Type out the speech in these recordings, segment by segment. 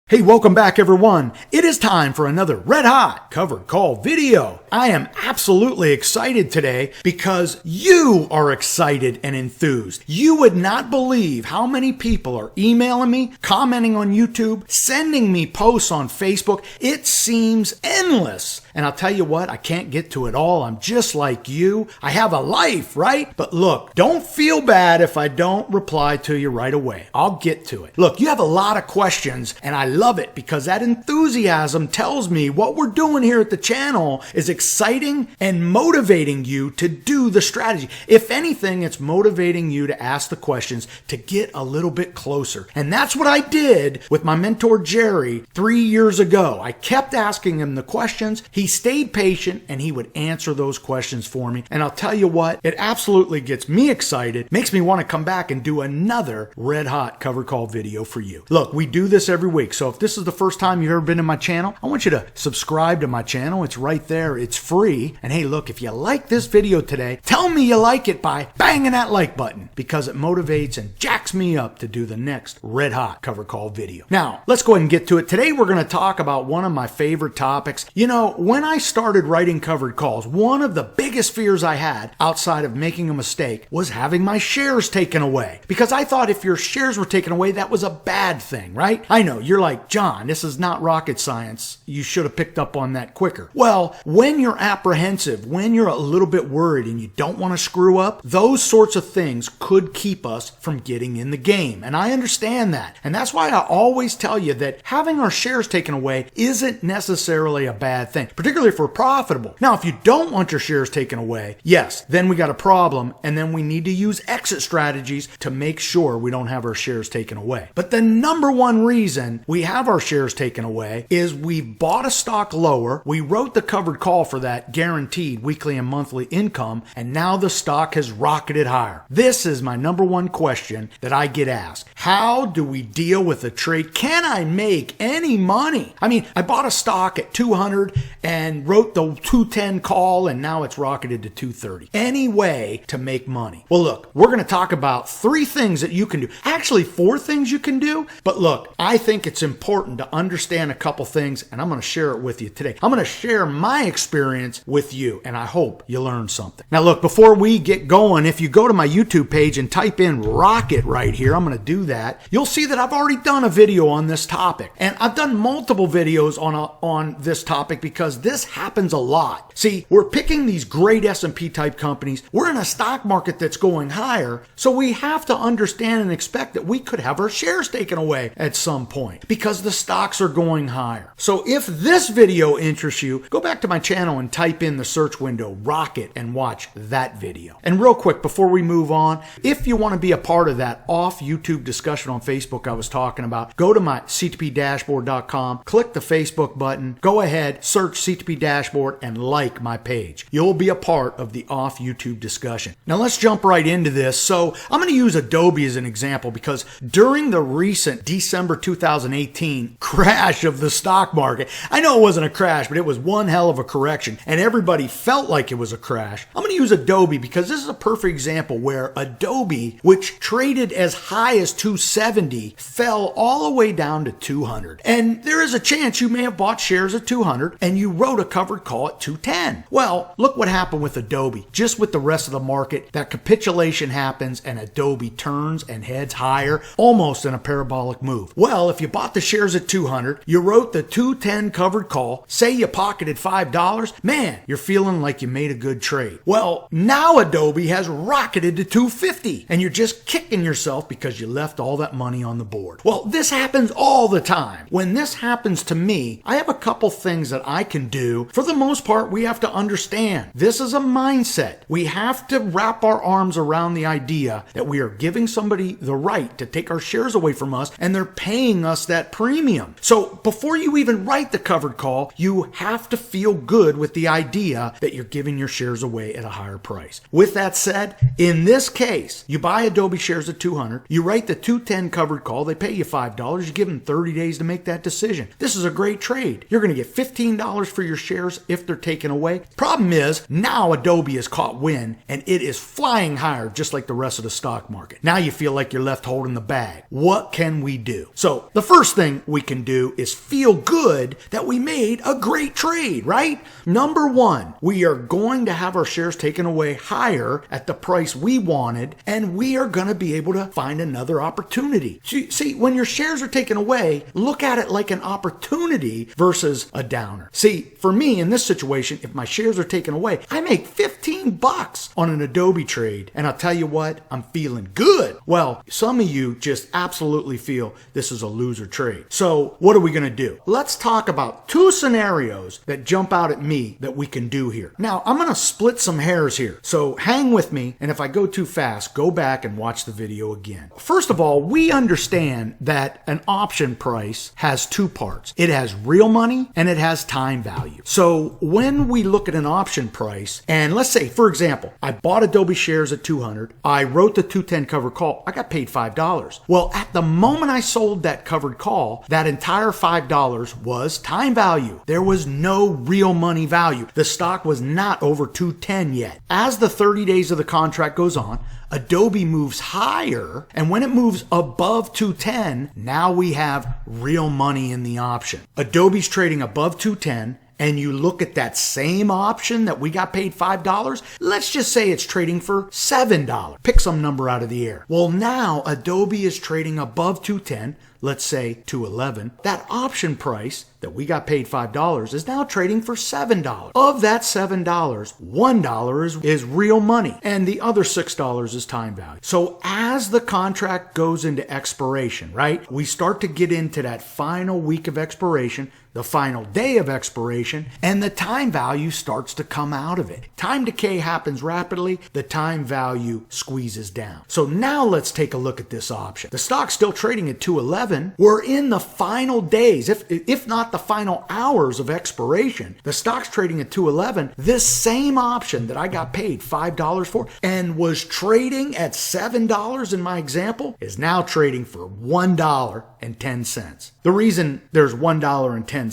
Hey, welcome back everyone. It is time for another red hot covered call video. I am absolutely excited today because you are excited and enthused. You would not believe how many people are emailing me, commenting on YouTube, sending me posts on Facebook. It seems endless. And I'll tell you what, I can't get to it all. I'm just like you. I have a life, right? But look, don't feel bad if I don't reply to you right away. I'll get to it. Look, you have a lot of questions and I love it because that enthusiasm tells me what we're doing here at the channel is exciting and motivating you to do the strategy. If anything, it's motivating you to ask the questions to get a little bit closer. And that's what I did with my mentor, Jerry, 3 years ago. I kept asking him the questions. He stayed patient and he would answer those questions for me. And I'll tell you what, it absolutely gets me excited, makes me want to come back and do another red hot cover call video for you. Look, we do this every week. So if this is the first time you've ever been in my channel, I want you to subscribe to my channel. It's right there. It's free. And hey, look, if you like this video today, tell me you like it by banging that like button because it motivates and jacks me up to do the next red hot cover call video. Now, let's go ahead and get to it. Today, we're going to talk about one of my favorite topics. You know, when I started writing covered calls, one of the biggest fears I had outside of making a mistake was having my shares taken away. Because I thought if your shares were taken away, that was a bad thing, right? I know, you're like, John, this is not rocket science. You should have picked up on that quicker. Well, when you're apprehensive, when you're a little bit worried and you don't want to screw up, those sorts of things could keep us from getting in the game. And I understand that. And that's why I always tell you that having our shares taken away isn't necessarily a bad thing, particularly if we're profitable. Now, if you don't want your shares taken away, yes, then we got a problem. And then we need to use exit strategies to make sure we don't have our shares taken away. But the number one reason we have our shares taken away is we bought a stock lower. We wrote the covered call for that guaranteed weekly and monthly income. And now the stock has rocketed higher. This is my number one question that I get asked. How do we deal with a trade? Can I make any money? I mean, I bought a stock at 200 and wrote the 210 call and now it's rocketed to 230. Any way to make money? Well, look, we're going to talk about 3 things that you can do. Actually, 4 things you can do. But look, I think it's important to understand a couple things and I'm going to share it with you today. I'm going to share my experience with you and I hope you learn something. Now, look, before we get going, if you go to my YouTube page and type in rocket right here, I'm going to do that. You'll see that I've already done a video on this topic and I've done multiple videos on this topic because this happens a lot. See, we're picking these great S&P type companies. We're in a stock market that's going higher. So we have to understand and expect that we could have our shares taken away at some point because the stocks are going higher. So if this video interests you, go back to my channel and type in the search window rocket and watch that video. And real quick, before we move on, if you want to be a part of that off YouTube discussion on Facebook I was talking about, go to my ctpdashboard.com, click the Facebook button, go ahead, search CTP Dashboard and like my page. You'll be a part of the off YouTube discussion. Now let's jump right into this. So I'm going to use Adobe as an example because during the recent December 2018 crash of the stock market, I know it wasn't a crash, but it was one hell of a correction and everybody felt like it was a crash. I'm going to use Adobe because this is a perfect example where Adobe, which traded as high as 270, fell all the way down to 200. And there is a chance you may have bought shares at 200 and you wrote a covered call at 210. Well, look what happened with Adobe. Just with the rest of the market, that capitulation happens and Adobe turns and heads higher, almost in a parabolic move. Well, if you bought the shares at 200, you wrote the 210 covered call, say you pocketed $5, man, you're feeling like you made a good trade. Well, now Adobe has rocketed to 250 and you're just kicking yourself because you left all that money on the board. Well, this happens all the time. When this happens to me, I have a couple things that I can do. For the most part, we have to understand this is a mindset. We have to wrap our arms around the idea that we are giving somebody the right to take our shares away from us and they're paying us that premium. So before you even write the covered call, you have to feel good with the idea that you're giving your shares away at a higher price. With that said, in this case, you buy Adobe shares at 200, you write the 210 covered call, they pay you $5, you give them 30 days to make that decision. This is a great trade. You're going to get $15 for your shares if they're taken away. Problem is, now Adobe has caught wind and it is flying higher just like the rest of the stock market. Now you feel like you're left holding the bag. What can we do? So the first thing we can do is feel good that we made a great trade, right? Number one, we are going to have our shares taken away higher at the price we wanted, and we are going to be able to find another opportunity. See, when your shares are taken away, look at it like an opportunity versus a downer. See, for me in this situation, if my shares are taken away, I make 15 bucks on an Adobe trade, and I'll tell you what, I'm feeling good. Well, some of you just absolutely feel this is a loser trade. So what are we going to do? Let's talk about two scenarios that jump out at me that we can do here. Now, I'm going to split some hairs here. So hang with me, and if I go too fast, go back and watch the video again. First of all, we understand that an option price has two parts. It has real money and it has time value. So when we look at an option price, and let's say, for example, I bought Adobe shares at 200, I wrote the 210 covered call, I got paid $5. Well, at the moment I sold that covered call, that entire $5 was time value. There was no real money value. The stock was not over 210 yet. As the 30 days of the contract goes on, Adobe moves higher, and when it moves above 210, now we have real money in the option. Adobe's trading above 210, and you look at that same option that we got paid $5, let's just say it's trading for $7. Pick some number out of the air. Well, now Adobe is trading above 210, let's say 211. That option price that we got paid $5 is now trading for $7. Of that $7, $1 is real money, and the other $6 is time value. So as the contract goes into expiration, right, we start to get into that final week of expiration, the final day of expiration, and the time value starts to come out of it. Time decay happens rapidly, the time value squeezes down. So now let's take a look at this option. The stock's still trading at 211. We're in the final days, if not the final hours of expiration. The stock's trading at 211. This same option that I got paid $5 for and was trading at $7 in my example is now trading for $1.10. The reason there's $1.10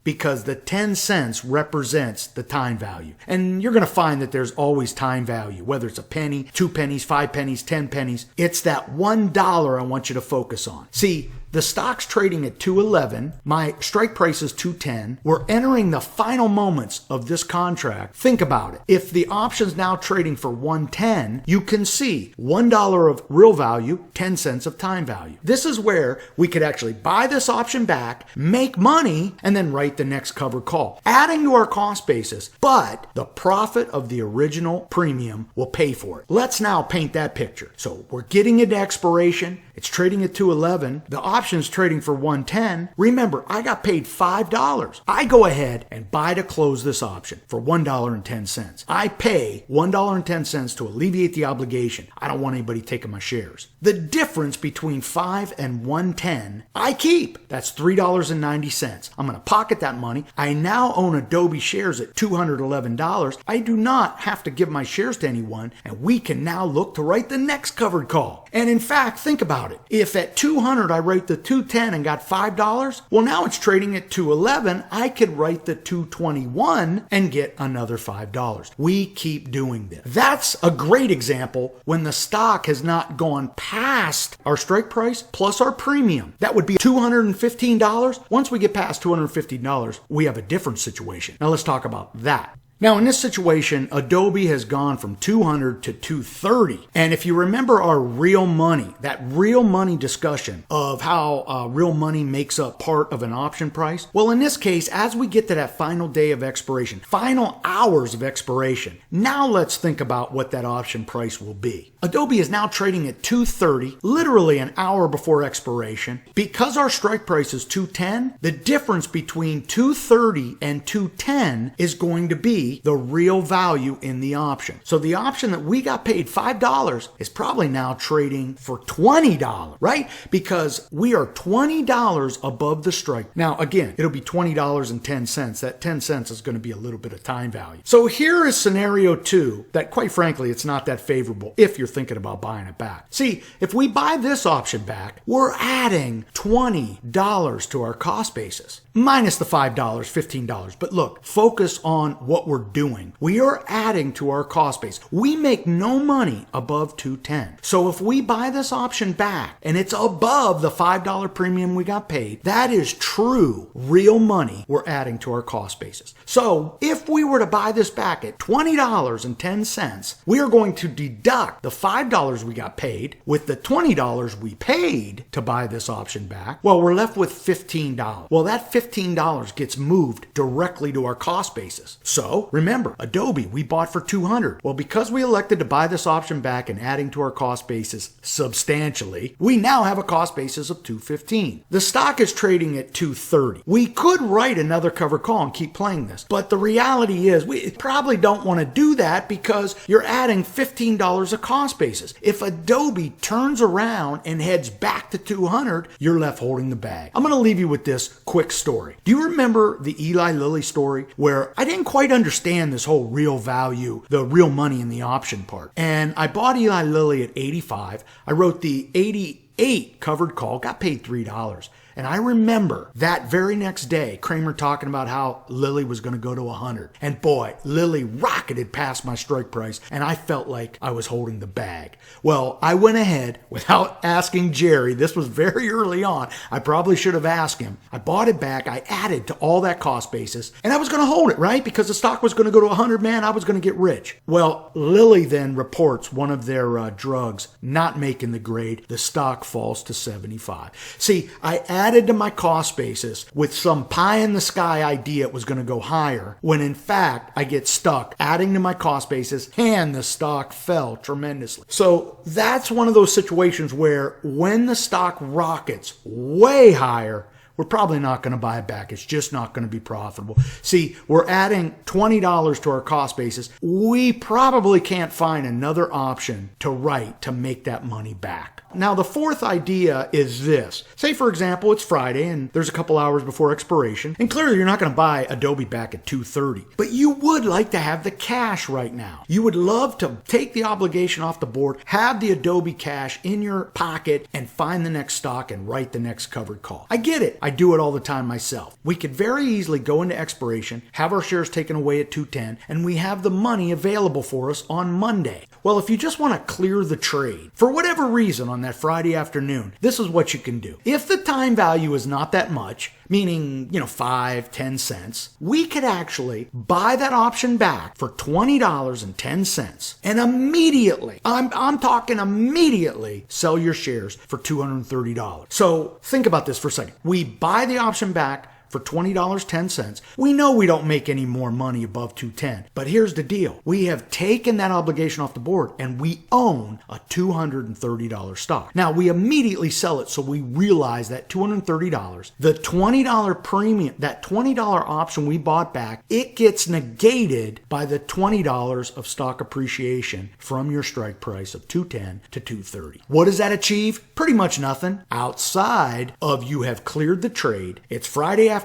because the 10 cents represents the time value. And you're going to find that there's always time value, whether it's a penny, 2 pennies, 5 pennies, 10 pennies. It's that $1 I want you to focus on. See, the stock's trading at 211. My strike price is 210. We're entering the final moments of this contract. Think about it. If the option's now trading for 110, you can see $1 of real value, 10 cents of time value. This is where we could actually buy this option back, make money, and then write the next covered call, adding to our cost basis. But the profit of the original premium will pay for it. Let's now paint that picture. So we're getting into expiration. It's trading at 211. The option's trading for 110. Remember, I got paid $5. I go ahead and buy to close this option for $1.10. I pay $1.10 to alleviate the obligation. I don't want anybody taking my shares. The difference between 5 and 110, I keep. That's $3.90. I'm going to pocket that money. I now own Adobe shares at $211. I do not have to give my shares to anyone, and we can now look to write the next covered call. And in fact, think about it. If at 200 I write the 210 and got $5, well, now it's trading at 211. I could write the 221 and get another $5. We keep doing this. That's a great example when the stock has not gone past our strike price plus our premium. That would be $215. Once we get past $215, we have a different situation. Now let's talk about that. Now, in this situation, Adobe has gone from 200 to 230. And if you remember our real money, that real money discussion of how real money makes up part of an option price, well, in this case, as we get to that final day of expiration, final hours of expiration, now let's think about what that option price will be. Adobe is now trading at 230, literally an hour before expiration. Because our strike price is 210, the difference between 230 and 210 is going to be the real value in the option. So the option that we got paid $5 is probably now trading for $20, right? Because we are $20 above the strike. Now, again, it'll be $20.10. That 10 cents is going to be a little bit of time value. So here is scenario 2 that, quite frankly, it's not that favorable if you're thinking about buying it back. See, if we buy this option back, we're adding $20 to our cost basis, minus the $5, $15. But look, focus on what we're doing. We are adding to our cost base. We make no money above 210. So if we buy this option back and it's above the $5 premium we got paid, that is true, real money we're adding to our cost basis. So if we were to buy this back at $20.10, we are going to deduct the $5 we got paid with the $20 we paid to buy this option back. Well, we're left with $15. Well, that $15 gets moved directly to our cost basis. So remember, Adobe, we bought for $200. Well, because we elected to buy this option back and adding to our cost basis substantially, we now have a cost basis of $215. The stock is trading at $230. We could write another covered call and keep playing this, but the reality is we probably don't want to do that because you're adding $15 of cost basis. If Adobe turns around and heads back to 200, you're left holding the bag. I'm going to leave you with this quick story. Do you remember the Eli Lilly story where I didn't quite understand this whole real value, the real money in the option part? And I bought Eli Lilly at 85. I wrote the 88 covered call, got paid $3. And I remember that very next day, Kramer talking about how Lilly was going to go to 100. And boy, Lilly rocketed past my strike price, and I felt like I was holding the bag. Well, I went ahead without asking Jerry. This was very early on. I probably should have asked him. I bought it back. I added to all that cost basis, and I was going to hold it, right? Because the stock was going to go to 100, man. I was going to get rich. Well, Lilly then reports one of their drugs not making the grade. The stock falls to 75. See, I added to my cost basis with some pie in the sky idea it was going to go higher, when in fact I get stuck adding to my cost basis and the stock fell tremendously. So that's one of those situations where when the stock rockets way higher, we're probably not going to buy it back. It's just not going to be profitable. See, we're adding $20 to our cost basis. We probably can't find another option to write to make that money back. Now, the fourth idea is this. Say, for example, it's Friday and there's a couple hours before expiration, and clearly you're not going to buy Adobe back at $230, but you would like to have the cash right now. You would love to take the obligation off the board, have the Adobe cash in your pocket, and find the next stock and write the next covered call. I get it. I do it all the time myself. We could very easily go into expiration, have our shares taken away at 210, and we have the money available for us on Monday. Well, if you just want to clear the trade, for whatever reason on that Friday afternoon, this is what you can do. If the time value is not that much, meaning, 5-10 cents, we could actually buy that option back for $20.10 and immediately, I'm talking immediately, sell your shares for $230. So think about this for a second. We buy the option back for $20.10. We know we don't make any more money above 210, but here's the deal. We have taken that obligation off the board and we own a $230 stock. Now we immediately sell it, so we realize that $230, the $20 premium, that $20 option we bought back, it gets negated by the $20 of stock appreciation from your strike price of 210 to 230. What does that achieve? Pretty much nothing outside of you have cleared the trade. It's Friday afternoon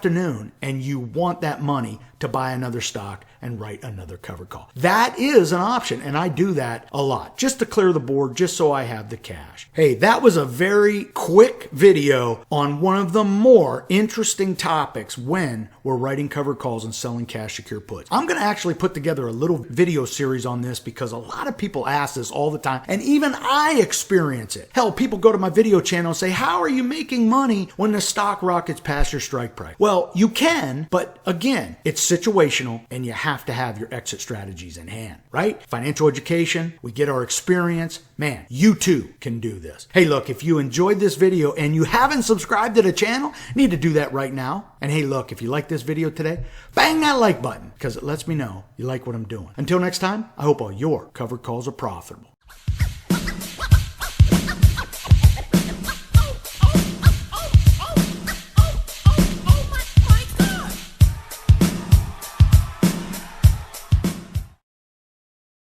and you want that money to buy another stock and write another covered call. That is an option, and I do that a lot just to clear the board, just so I have the cash. Hey, that was a very quick video on one of the more interesting topics when we're writing covered calls and selling cash secure puts. I'm going to actually put together a little video series on this because a lot of people ask this all the time, and even I experience it. Hell, people go to my video channel and say, how are you making money when the stock rockets past your strike price? Well, you can, but again, it's situational and you have to have your exit strategies in hand, right? Financial education, we get our experience. Man, you too can do this. Hey, look, if you enjoyed this video and you haven't subscribed to the channel, you need to do that right now. And hey, look, if you like this video today, bang that like button because it lets me know you like what I'm doing. Until next time, I hope all your covered calls are profitable.